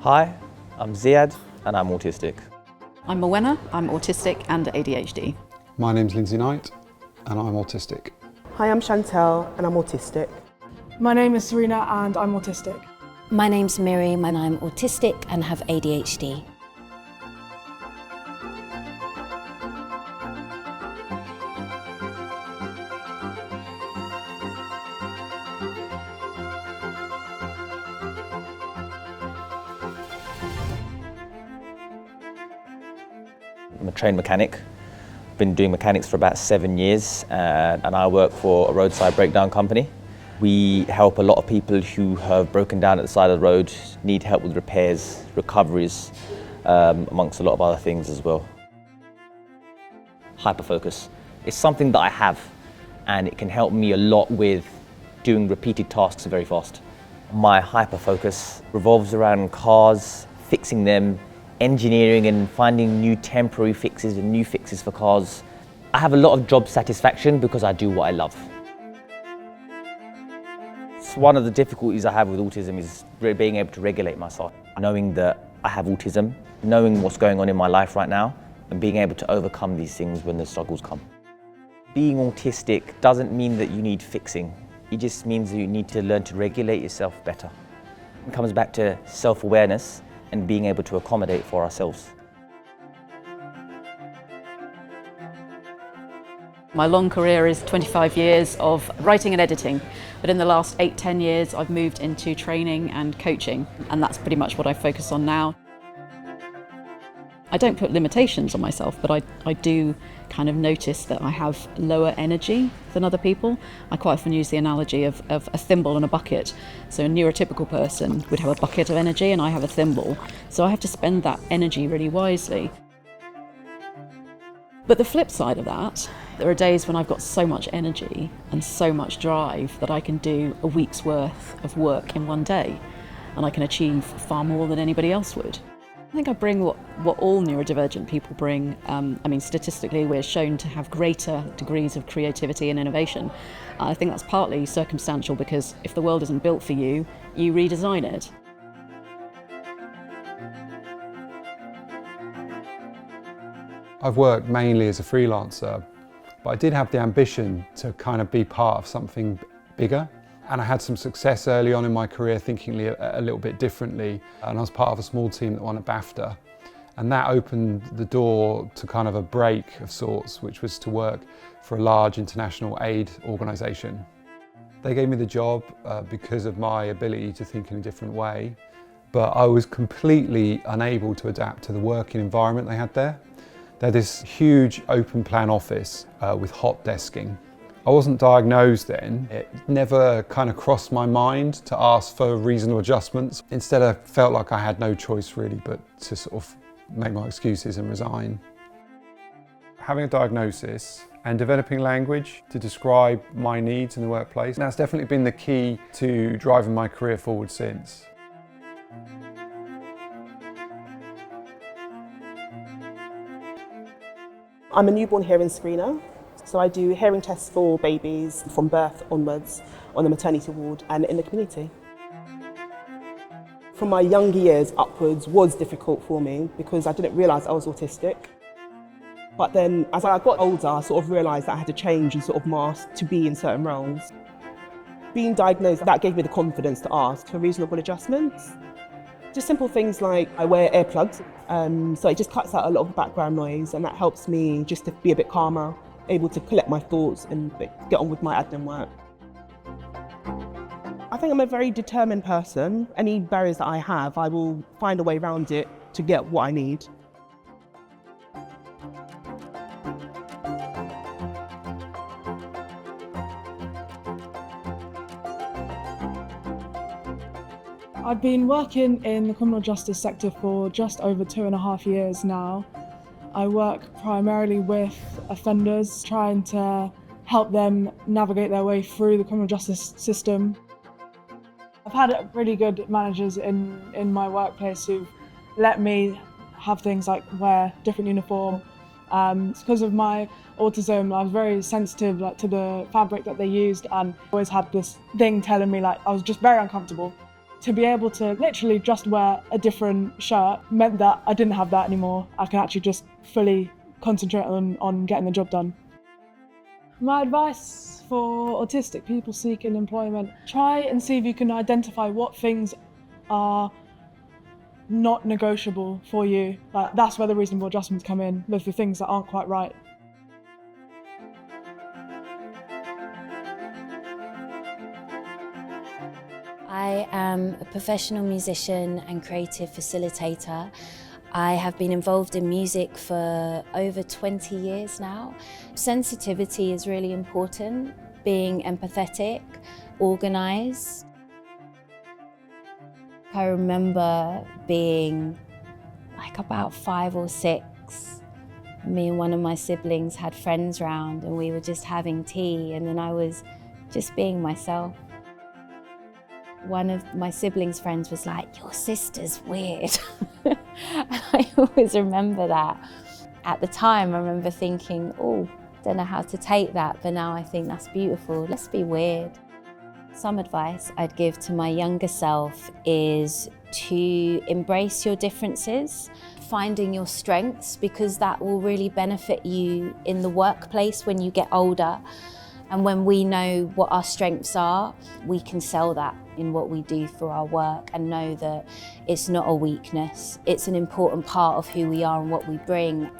Hi, I'm Ziad and I'm autistic. I'm Mowenna, I'm autistic and ADHD. My name's Lindsay Knight and I'm autistic. Hi, I'm Chantel and I'm autistic. My name is Serena and I'm autistic. My name's Miriam and I'm autistic and have ADHD. I'm a trained mechanic. Been doing mechanics for about 7 years and I work for a roadside breakdown company. We help a lot of people who have broken down at the side of the road, need help with repairs, recoveries, amongst a lot of other things as well. Hyperfocus. It's something that I have and it can help me a lot with doing repeated tasks very fast. My hyperfocus revolves around cars, fixing them, engineering and finding new temporary fixes and new fixes for cars. I have a lot of job satisfaction because I do what I love. One of the difficulties I have with autism is being able to regulate myself. Knowing that I have autism, knowing what's going on in my life right now, and being able to overcome these things when the struggles come. Being autistic doesn't mean that you need fixing. It just means that you need to learn to regulate yourself better. It comes back to self-awareness and being able to accommodate for ourselves. My long career is 25 years of writing and editing, but in the last 8-10 years I've moved into training and coaching, and that's pretty much what I focus on now. I don't put limitations on myself, but I do kind of notice that I have lower energy than other people. I quite often use the analogy of a thimble and a bucket. So a neurotypical person would have a bucket of energy and I have a thimble. So I have to spend that energy really wisely. But the flip side of that, there are days when I've got so much energy and so much drive that I can do a week's worth of work in one day, and I can achieve far more than anybody else would. I think I bring what all neurodivergent people bring. Statistically, we're shown to have greater degrees of creativity and innovation. I think that's partly circumstantial because if the world isn't built for you, you redesign it. I've worked mainly as a freelancer, but I did have the ambition to kind of be part of something bigger. And I had some success early on in my career thinking a little bit differently. And I was part of a small team that won a BAFTA. And that opened the door to kind of a break of sorts, which was to work for a large international aid organisation. They gave me the job because of my ability to think in a different way, but I was completely unable to adapt to the working environment they had there. They had this huge open plan office with hot desking. I wasn't diagnosed then. It never kind of crossed my mind to ask for reasonable adjustments. Instead, I felt like I had no choice really but to sort of make my excuses and resign. Having a diagnosis and developing language to describe my needs in the workplace, that's definitely been the key to driving my career forward since. I'm a newborn hearing screener. So I do hearing tests for babies from birth onwards on the maternity ward and in the community. From my younger years upwards was difficult for me because I didn't realise I was autistic. But then as I got older, I sort of realised that I had to change and sort of mask to be in certain roles. Being diagnosed, that gave me the confidence to ask for reasonable adjustments. Just simple things like I wear earplugs, so it just cuts out a lot of background noise and that helps me just to be a bit calmer, able to collect my thoughts and get on with my admin work. I think I'm a very determined person. Any barriers that I have, I will find a way around it to get what I need. I've been working in the criminal justice sector for just over 2.5 years now. I work primarily with offenders, trying to help them navigate their way through the criminal justice system. I've had really good managers in my workplace who've let me have things like wear different uniform. It's because of my autism, I was very sensitive to the fabric that they used and always had this thing telling me I was just very uncomfortable. To be able to literally just wear a different shirt meant that I didn't have that anymore. I could actually just fully concentrate on getting the job done. My advice for autistic people seeking employment: try and see if you can identify what things are not negotiable for you. Like, that's where the reasonable adjustments come in, with the things that aren't quite right. I am a professional musician and creative facilitator. I have been involved in music for over 20 years now. Sensitivity is really important, being empathetic, organised. I remember being like about 5 or 6. Me and one of my siblings had friends round and we were just having tea, and then I was just being myself. One of my siblings' friends was like, "Your sister's weird." And I always remember that. At the time, I remember thinking, oh, don't know how to take that, but now I think that's beautiful. Let's be weird. Some advice I'd give to my younger self is to embrace your differences, finding your strengths, because that will really benefit you in the workplace when you get older. And when we know what our strengths are, we can sell that in what we do for our work and know that it's not a weakness. It's an important part of who we are and what we bring.